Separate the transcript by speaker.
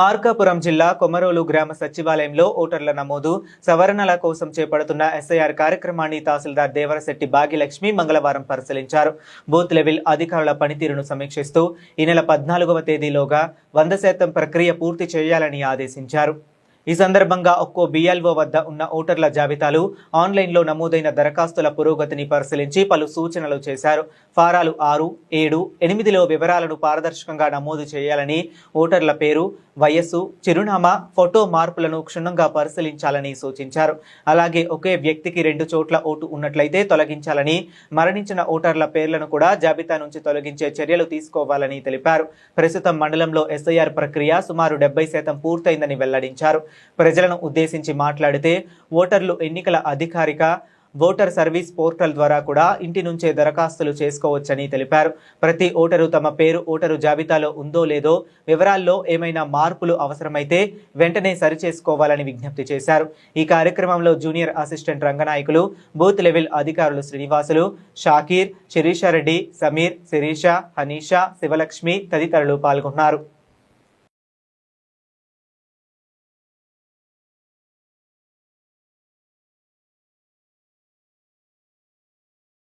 Speaker 1: మార్కాపురం జిల్లా కొమరోలు గ్రామ సచివాలయంలో ఓటర్ల నమోదు సవరణల కోసం చేపడుతున్న ఎస్ఐఆర్ కార్యక్రమాన్ని తహసీల్దార్ దేవరశెట్టి భాగ్యలక్ష్మి మంగళవారం పరిశీలించారు. బూత్ లెవెల్ అధికారుల పనితీరును సమీక్షిస్తూ ఈ నెల 14వ తేదీలోగా 100% ప్రక్రియ పూర్తి చేయాలని ఆదేశించారు. ఈ సందర్భంగా ఒక్కో బిఎల్ఓ వద్ద ఉన్న ఓటర్ల జాబితాలు ఆన్లైన్లో నమోదైన దరఖాస్తుల పురోగతిని పరిశీలించి పలు సూచనలు చేశారు. ఫారాలు 6, 7, 8లో వివరాలను పారదర్శకంగా నమోదు చేయాలని, ఓటర్ల పేరు, వయస్సు, చిరునామా, ఫోటో మార్పులను క్షుణ్ణంగా పరిశీలించాలని సూచించారు. అలాగే ఒకే వ్యక్తికి 2 చోట్ల ఓటు ఉన్నట్లయితే తొలగించాలని, మరణించిన ఓటర్ల పేర్లను కూడా జాబితా నుంచి తొలగించే చర్యలు తీసుకోవాలని తెలిపారు. ప్రస్తుతం మండలంలో ఎస్ఐఆర్ ప్రక్రియ సుమారు 70% పూర్తయిందని వెల్లడించారు. ప్రజలను ఉద్దేశించి మాట్లాడితే ఓటర్లు ఎన్నికల అధికారిక ఓటర్ సర్వీస్ పోర్టల్ ద్వారా కూడా ఇంటి నుంచే దరఖాస్తులు చేసుకోవచ్చని తెలిపారు. ప్రతి ఓటరు తమ పేరు ఓటరు జాబితాలో ఉందో లేదో, వివరాల్లో ఏమైనా మార్పులు అవసరమైతే వెంటనే సరిచేసుకోవాలని విజ్ఞప్తి చేశారు. ఈ కార్యక్రమంలో junior assistant Ranganayakulu, booth level అధికారులు శ్రీనివాసులు, షాకీర్, శిరీషారెడ్డి, సమీర్, శిరీష, హనీషా, శివలక్ష్మి తదితరులు పాల్గొన్నారు.